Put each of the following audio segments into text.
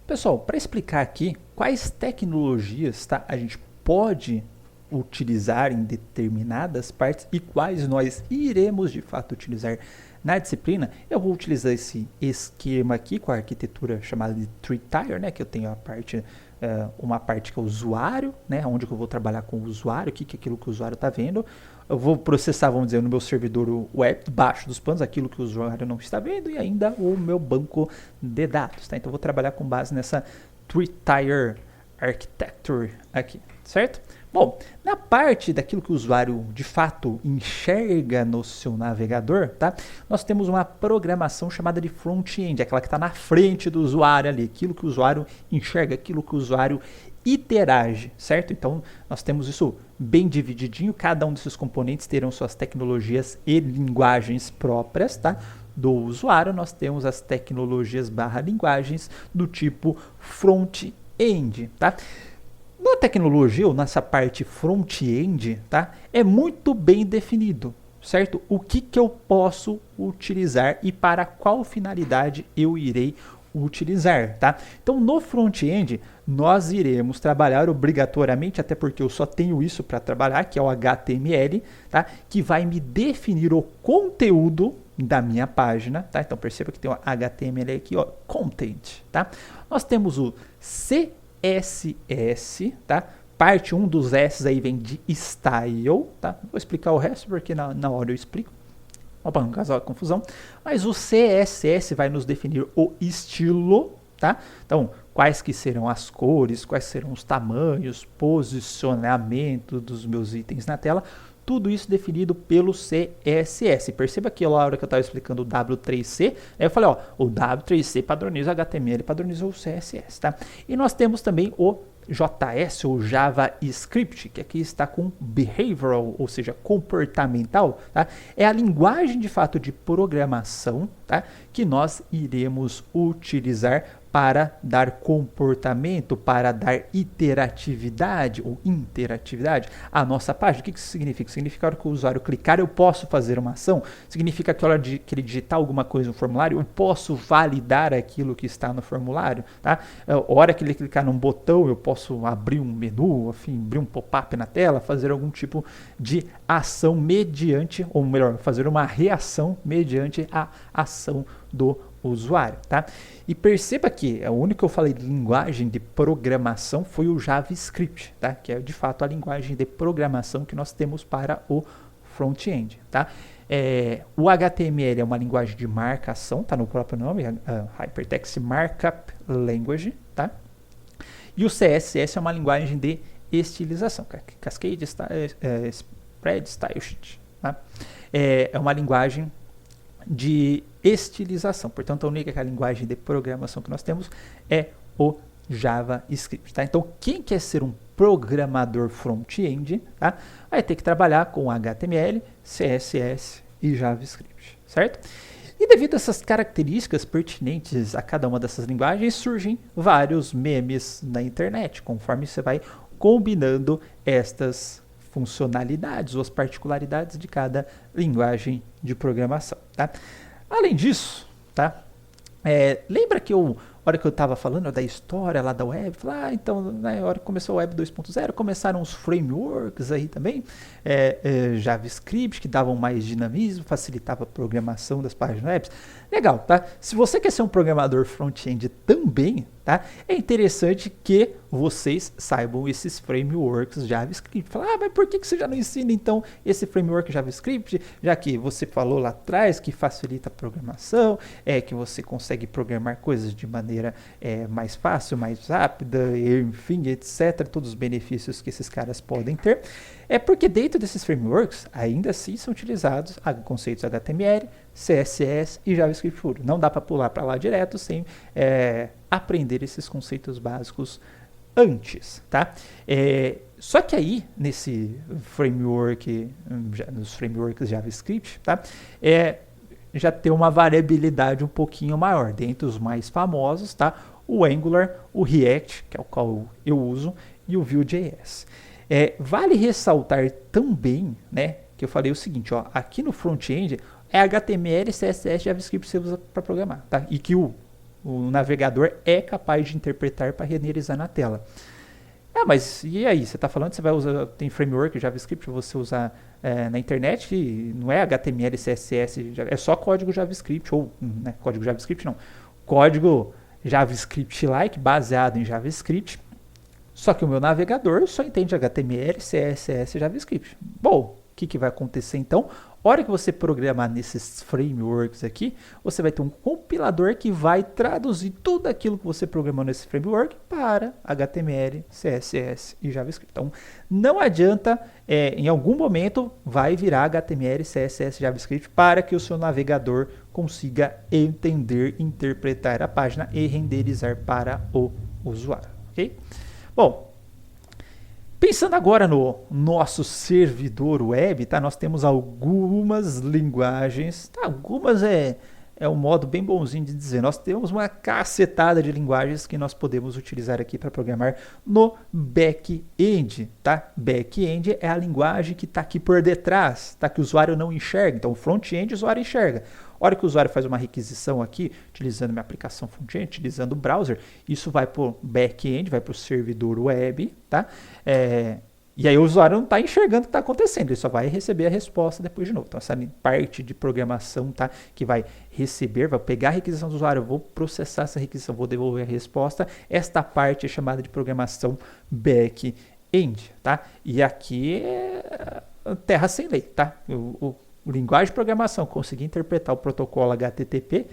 Pessoal, para explicar aqui quais tecnologias, tá, a gente pode utilizar em determinadas partes e quais nós iremos de fato utilizar na disciplina, eu vou utilizar esse esquema aqui com a arquitetura chamada de Tree Tier, né, que eu tenho a parte, uma parte que é o usuário, né, onde eu vou trabalhar com o usuário, o que é aquilo que o usuário está vendo. Eu vou processar, vamos dizer, no meu servidor web, debaixo dos panos, aquilo que o usuário não está vendo, e ainda o meu banco de dados. Tá? Então eu vou trabalhar com base nessa Tree Tier Architecture aqui, certo? Bom, na parte daquilo que o usuário de fato enxerga no seu navegador, tá? Nós temos uma programação chamada de front-end, aquela que está na frente do usuário ali, aquilo que o usuário enxerga, aquilo que o usuário interage, certo? Então, nós temos isso bem divididinho, cada um desses componentes terão suas tecnologias e linguagens próprias, tá? Do usuário, nós temos as tecnologias / linguagens do tipo front-end, tá? Na tecnologia, ou nessa parte front-end, tá? É muito bem definido, certo? O que eu posso utilizar e para qual finalidade eu irei utilizar, tá? Então, no front-end, nós iremos trabalhar obrigatoriamente, até porque eu só tenho isso para trabalhar, que é o HTML, tá? Que vai me definir o conteúdo da minha página, tá? Então, perceba que tem o HTML aqui, ó, content, tá? Nós temos o CSS, tá? Parte 1 dos S aí vem de style, tá? Vou explicar o resto porque na hora eu explico. Para não causar confusão. Mas o CSS vai nos definir o estilo, tá? Então, quais que serão as cores, quais serão os tamanhos, posicionamento dos meus itens na tela. Tudo isso definido pelo CSS. Perceba que na hora que eu estava explicando o W3C, eu falei, ó, o W3C padroniza o HTML, padroniza o CSS, tá? E nós temos também o JS ou JavaScript, que aqui está com behavioral, ou seja, comportamental, tá? É a linguagem de fato de programação, tá? Que nós iremos utilizar para dar comportamento, para dar iteratividade ou interatividade à nossa página. O que isso significa? Significa que o usuário clicar, eu posso fazer uma ação? Significa que a hora de que ele digitar alguma coisa no formulário, eu posso validar aquilo que está no formulário? Tá? A hora que ele clicar num botão, eu posso abrir um menu, enfim, abrir um pop-up na tela, fazer algum tipo de ação mediante, ou melhor, fazer uma reação mediante a ação do usuário, tá? E perceba que o único que eu falei de linguagem de programação foi o JavaScript, tá? Que é de fato a linguagem de programação que nós temos para o front-end, tá? O HTML é uma linguagem de marcação, tá no próprio nome, Hypertext Markup Language, tá? E o CSS é uma linguagem de estilização, Cascade, Spread, Style Sheet, tá? É uma linguagem de estilização. Portanto, a única linguagem de programação que nós temos é o JavaScript. Tá? Então, quem quer ser um programador front-end, tá? Vai ter que trabalhar com HTML, CSS e JavaScript, certo? E devido a essas características pertinentes a cada uma dessas linguagens, surgem vários memes na internet, conforme você vai combinando estas funcionalidades ou as particularidades de cada linguagem de programação, tá? Além disso, tá? Lembra que a hora que eu estava falando da história lá da web, então, na hora que começou a web 2.0, começaram os frameworks aí também, JavaScript, que davam mais dinamismo, facilitava a programação das páginas web. Legal, tá? Se você quer ser um programador front-end também, tá? É interessante que vocês saibam esses frameworks JavaScript. Mas por que você já não ensina então esse framework JavaScript? Já que você falou lá atrás que facilita a programação, que você consegue programar coisas de maneira mais fácil, mais rápida, enfim, etc. Todos os benefícios que esses caras podem ter. É porque dentro desses frameworks, ainda assim são utilizados conceitos HTML, CSS e JavaScript puro. Não dá para pular para lá direto sem aprender esses conceitos básicos antes, tá? Só que aí, nesse framework, nos frameworks JavaScript, tá? Já tem uma variabilidade um pouquinho maior. Dentre os mais famosos, tá? O Angular, o React, que é o qual eu uso, e o Vue.js. Vale ressaltar também, né, que eu falei o seguinte, ó, aqui no front-end é HTML, CSS, JavaScript que você usa para programar, tá? E que o o navegador é capaz de interpretar para renderizar na tela. Mas e aí? Você está falando que você vai usar, tem framework JavaScript para você usar na internet, que não é HTML, CSS, é só código JavaScript, ou código JavaScript não, código JavaScript-like, baseado em JavaScript, só que o meu navegador só entende HTML, CSS e JavaScript. Bom, o que vai acontecer então? A hora que você programar nesses frameworks aqui, você vai ter um compilador que vai traduzir tudo aquilo que você programou nesse framework para HTML, CSS e JavaScript. Então, não adianta, em algum momento, vai virar HTML, CSS e JavaScript para que o seu navegador consiga entender, interpretar a página e renderizar para o usuário. Ok? Bom, pensando agora no nosso servidor web, tá? Nós temos algumas linguagens, tá? Algumas é um modo bem bonzinho de dizer. Nós temos uma cacetada de linguagens que nós podemos utilizar aqui para programar no back-end, tá? Back-end é a linguagem que está aqui por detrás, tá? Que o usuário não enxerga. Então, front-end o usuário enxerga. A hora que o usuário faz uma requisição aqui, utilizando minha aplicação front-end, utilizando o browser, isso vai para o back-end, vai para o servidor web, tá? E aí o usuário não está enxergando o que está acontecendo, ele só vai receber a resposta depois de novo. Então essa parte de programação, tá? Que vai receber, vai pegar a requisição do usuário, eu vou processar essa requisição, vou devolver a resposta. Esta parte é chamada de programação back-end, tá? E aqui é terra sem lei, tá? Linguagem de programação, conseguir interpretar o protocolo HTTP,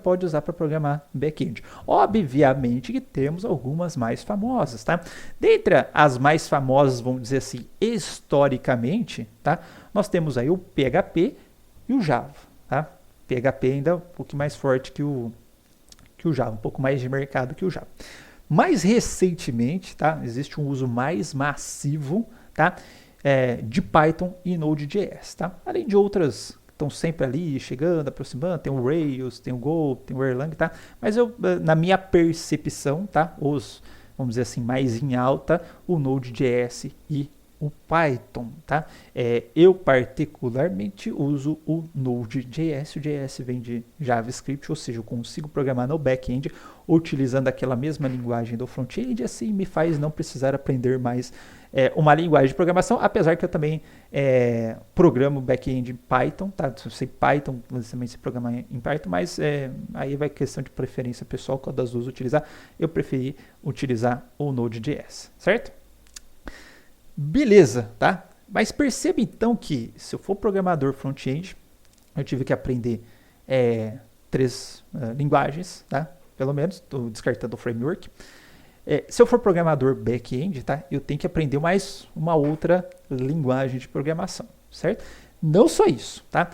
pode usar para programar back-end. Obviamente que temos algumas mais famosas, tá? Dentre as mais famosas, vamos dizer assim, historicamente, tá? Nós temos aí o PHP e o Java, tá? PHP ainda um pouco mais forte que o Java, um pouco mais de mercado que o Java. Mais recentemente, tá? Existe um uso mais massivo, tá? De Python e Node.js, tá? Além de outras que estão sempre ali, chegando, aproximando, tem o Rails, tem o Go, tem o Erlang, tá? Mas na minha percepção, tá? Vamos dizer assim, mais em alta, o Node.js e o Python, tá? Eu particularmente uso o Node.js, o JS vem de JavaScript, ou seja, eu consigo programar no back-end utilizando aquela mesma linguagem do front-end, e assim me faz não precisar aprender mais uma linguagem de programação, apesar que eu também programo back-end em Python, tá? Se eu sei Python, você também se programar em Python, mas aí vai questão de preferência pessoal, qual das duas utilizar, eu preferi utilizar o Node.js, certo? Beleza, tá? Mas perceba então que se eu for programador front-end, eu tive que aprender 3 linguagens, tá? Pelo menos, estou descartando o framework. Se eu for programador back-end, tá? Eu tenho que aprender mais uma outra linguagem de programação, certo? Não só isso, tá?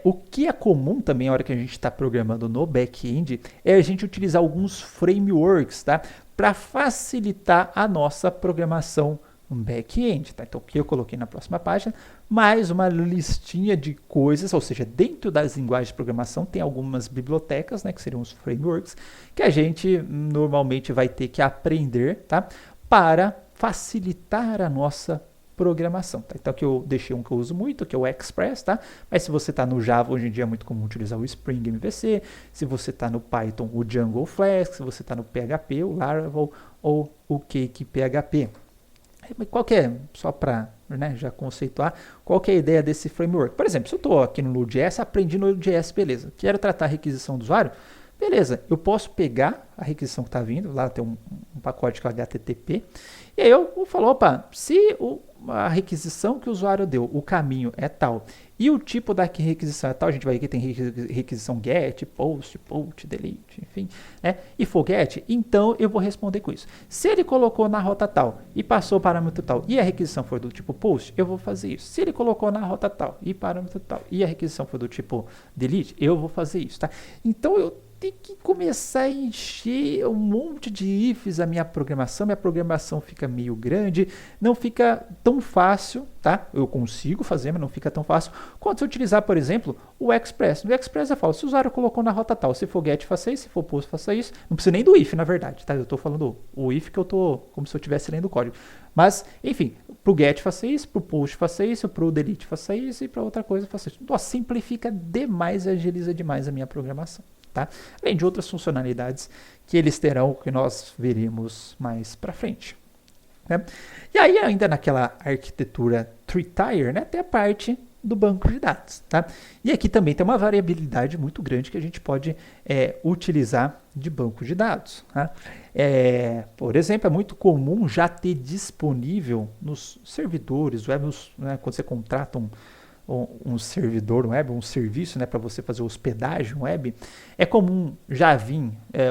O que é comum também na hora que a gente está programando no back-end é a gente utilizar alguns frameworks, tá? Para facilitar a nossa programação back-end, tá? Então, o que eu coloquei na próxima página, mais uma listinha de coisas, ou seja, dentro das linguagens de programação tem algumas bibliotecas, né, que seriam os frameworks, que a gente normalmente vai ter que aprender, tá? Para facilitar a nossa programação, tá? Então, aqui eu deixei um que eu uso muito, que é o Express, tá? Mas se você está no Java, hoje em dia é muito comum utilizar o Spring MVC, se você está no Python, o Django Flask, se você está no PHP, o Laravel ou o Cake PHP. Qual que é, só para já conceituar, qual que é a ideia desse framework? Por exemplo, se eu estou aqui no Node.js, aprendi no Node.js, beleza. Quero tratar a requisição do usuário, beleza. Eu posso pegar a requisição que está vindo, lá tem um pacote com HTTP, e aí eu vou falar, opa, se a requisição que o usuário deu, o caminho é tal, e o tipo da requisição é tal, a gente vai ver que tem requisição get, post, delete, enfim, né? E for get, então eu vou responder com isso. Se ele colocou na rota tal e passou o parâmetro tal, e a requisição for do tipo post, eu vou fazer isso. Se ele colocou na rota tal e parâmetro tal, e a requisição for do tipo delete, eu vou fazer isso, tá? Então eu tenho que começar a encher um monte de ifs a minha programação fica meio grande, não fica tão fácil, tá? Eu consigo fazer, mas não fica tão fácil quanto se eu utilizar, por exemplo, o Express. No Express eu falo, se o usuário colocou na rota tal, se for get, faça isso, se for post, faça isso. Não precisa nem do if, na verdade, tá? Eu tô falando o if que eu tô como se eu estivesse lendo o código. Mas, enfim, pro get faça isso, pro post faça isso, pro delete faça isso e para outra coisa faça isso. Nossa, simplifica demais e agiliza demais a minha programação. tá? Além de outras funcionalidades que eles terão, que nós veremos mais para frente. Né? E aí, ainda naquela arquitetura three-tier, né, tem a parte do banco de dados. Tá? E aqui também tem uma variabilidade muito grande que a gente pode utilizar de banco de dados. Tá? Por exemplo, é muito comum já ter disponível nos servidores web, né, quando você contrata um servidor web, um serviço, né, para você fazer hospedagem web, é comum já vir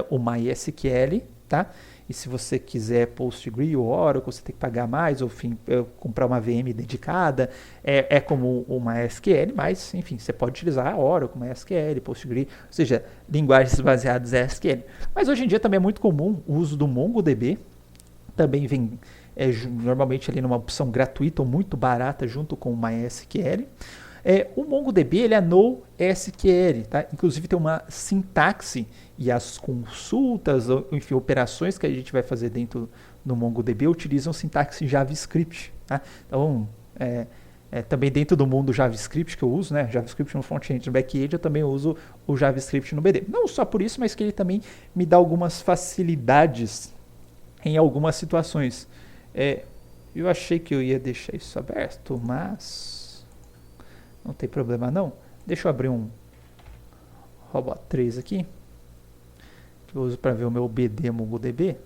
o MySQL, tá? E se você quiser PostgreSQL ou Oracle, você tem que pagar mais, ou enfim, comprar uma VM dedicada, é como o MySQL, mas enfim, você pode utilizar a Oracle, MySQL, PostgreSQL, ou seja, linguagens baseadas em SQL. Mas hoje em dia também é muito comum o uso do MongoDB, também vem normalmente ali numa opção gratuita ou muito barata junto com o MySQL. O MongoDB ele é NoSQL, tá? Inclusive tem uma sintaxe e as consultas, enfim, operações que a gente vai fazer dentro do MongoDB utilizam sintaxe JavaScript. Tá? Então, também dentro do mundo JavaScript que eu uso, né? JavaScript no front-end, no back-end, eu também uso o JavaScript no BD. Não só por isso, mas que ele também me dá algumas facilidades em algumas situações. Eu achei que eu ia deixar isso aberto, mas não tem problema não. Deixa eu abrir um Robot 3 aqui, que eu uso para ver o meu BD MongoDB.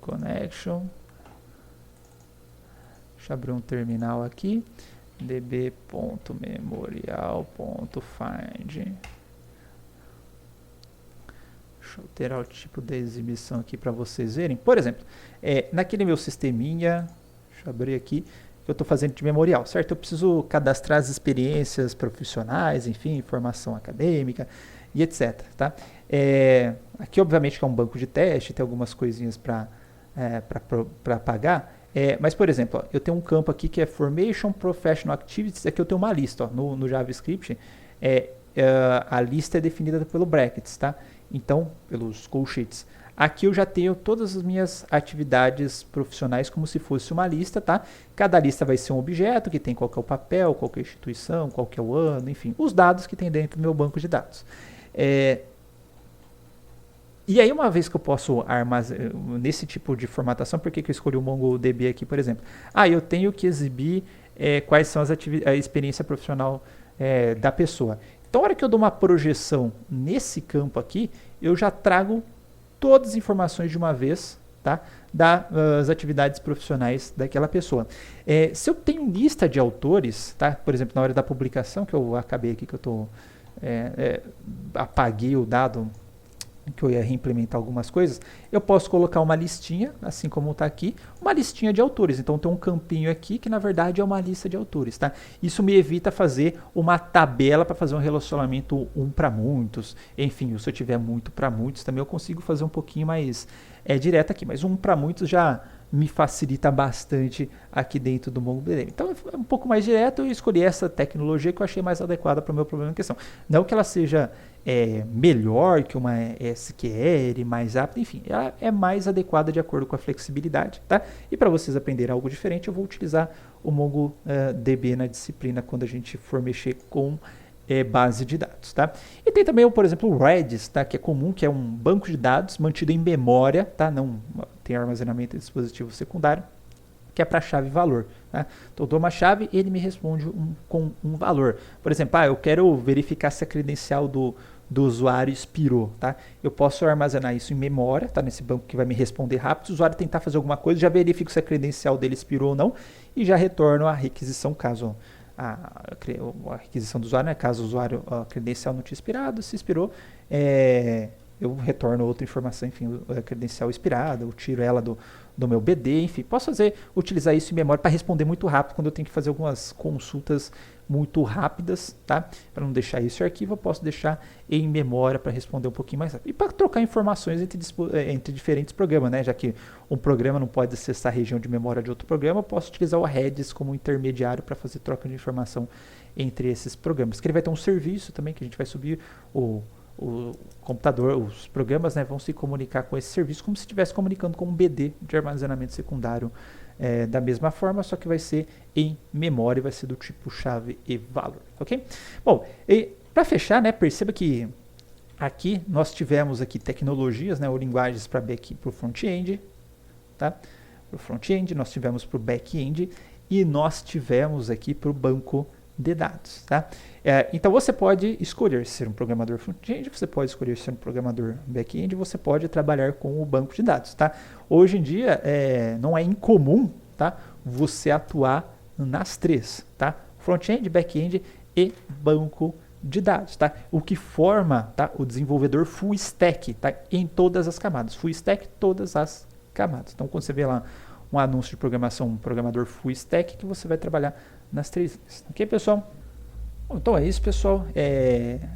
Connection. Deixa eu abrir um terminal aqui. db.memorial.find. Deixa eu alterar o tipo de exibição aqui para vocês verem. Por exemplo, naquele meu sisteminha, deixa eu abrir aqui, que eu estou fazendo de memorial, certo? Eu preciso cadastrar as experiências profissionais, enfim, formação acadêmica e etc. Tá? Aqui, obviamente, que é um banco de teste, tem algumas coisinhas para pagar. Mas, por exemplo, ó, eu tenho um campo aqui que é Formation Professional Activities. Aqui eu tenho uma lista ó, no JavaScript. A lista é definida pelo brackets, tá? Então, pelos colchetes. Aqui eu já tenho todas as minhas atividades profissionais como se fosse uma lista, tá? Cada lista vai ser um objeto que tem qual que é o papel, qual que é a instituição, qual que é o ano, enfim, os dados que tem dentro do meu banco de dados. E aí, uma vez que eu posso armazenar nesse tipo de formatação, por que eu escolhi o MongoDB aqui, por exemplo? Eu tenho que exibir quais são a experiência profissional da pessoa. Então, na hora que eu dou uma projeção nesse campo aqui, eu já trago todas as informações de uma vez, tá? Das atividades profissionais daquela pessoa. Se eu tenho lista de autores, tá? Por exemplo, na hora da publicação, que eu acabei aqui, que eu apaguei o dado, que eu ia reimplementar algumas coisas, eu posso colocar uma listinha, assim como está aqui, uma listinha de autores. Então tem um campinho aqui que na verdade é uma lista de autores, tá? Isso me evita fazer uma tabela para fazer um relacionamento um para muitos. Enfim, se eu tiver muito para muitos, também eu consigo fazer um pouquinho mais direto aqui, mas um para muitos já me facilita bastante aqui dentro do MongoDB. Então é um pouco mais direto, eu escolhi essa tecnologia que eu achei mais adequada para o meu problema em questão. Não que ela seja melhor que uma SQL, mais rápida, enfim, ela é mais adequada de acordo com a flexibilidade, tá? E para vocês aprenderem algo diferente, eu vou utilizar o MongoDB na disciplina quando a gente for mexer com base de dados, tá? E tem também, por exemplo, o Redis, tá? Que é comum, que é um banco de dados mantido em memória, tá? Não tem armazenamento de dispositivo secundário, que é para chave e valor. Tá? Então eu dou uma chave e ele me responde com um valor. Por exemplo, eu quero verificar se a credencial do usuário expirou. Tá? Eu posso armazenar isso em memória, tá? Nesse banco que vai me responder rápido. Se o usuário tentar fazer alguma coisa, já verifico se a credencial dele expirou ou não e já retorno a requisição caso a requisição do usuário, né? Caso o usuário a credencial não tinha expirado, se expirou, eu retorno outra informação, enfim, a credencial expirada, eu tiro ela do meu BD, enfim, posso utilizar isso em memória para responder muito rápido quando eu tenho que fazer algumas consultas muito rápidas, tá? Para não deixar isso em arquivo, eu posso deixar em memória para responder um pouquinho mais rápido. E para trocar informações entre diferentes programas, né? Já que um programa não pode acessar a região de memória de outro programa, eu posso utilizar o Redis como intermediário para fazer troca de informação entre esses programas. Que ele vai ter um serviço também que a gente vai subir o computador, os programas, né, vão se comunicar com esse serviço como se estivesse comunicando com um BD de armazenamento secundário da mesma forma, só que vai ser em memória, vai ser do tipo chave e valor, ok? Bom, e para fechar, né, perceba que aqui nós tivemos aqui tecnologias, né, ou linguagens para o front-end, tá? Para o front-end, nós tivemos para o back-end e nós tivemos aqui para o banco de dados, tá? Então você pode escolher ser um programador front-end, você pode escolher ser um programador back-end, você pode trabalhar com o banco de dados, tá? Hoje em dia não é incomum, tá, você atuar nas três, tá? Front-end, back-end e banco de dados, tá? O que forma, tá, o desenvolvedor full stack, tá, em todas as camadas, full stack todas as camadas. Então quando você vê lá um anúncio de programação, um programador full stack, que você vai trabalhar nas três linhas, ok, pessoal? Bom, então é isso, pessoal.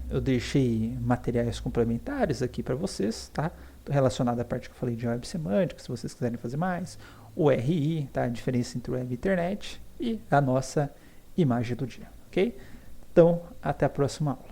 Eu deixei materiais complementares aqui para vocês, tá? Relacionado à parte que eu falei de web semântica, se vocês quiserem fazer mais, o RI, tá? A diferença entre web e internet e a nossa imagem do dia, ok? Então, até a próxima aula.